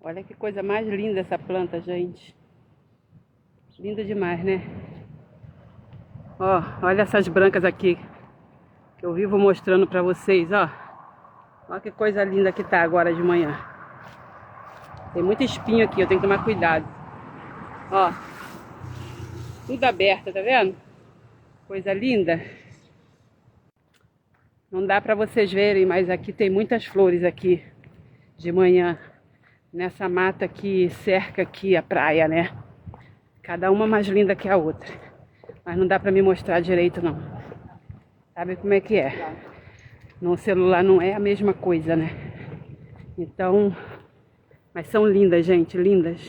Olha que coisa mais linda essa planta, gente. Linda demais, né? Ó, olha essas brancas aqui que eu vivo mostrando pra vocês, ó. Olha que coisa linda que tá agora de manhã. Tem muito espinho aqui, eu tenho que tomar cuidado. Ó, tudo aberto, tá vendo? Coisa linda. Não dá pra vocês verem, mas aqui tem muitas flores aqui de manhã. Nessa mata que cerca aqui a praia, né? Cada uma mais linda que a outra. Mas não dá pra me mostrar direito, não. Sabe como é que é? No celular não é a mesma coisa, né? Então, mas são lindas, gente, lindas.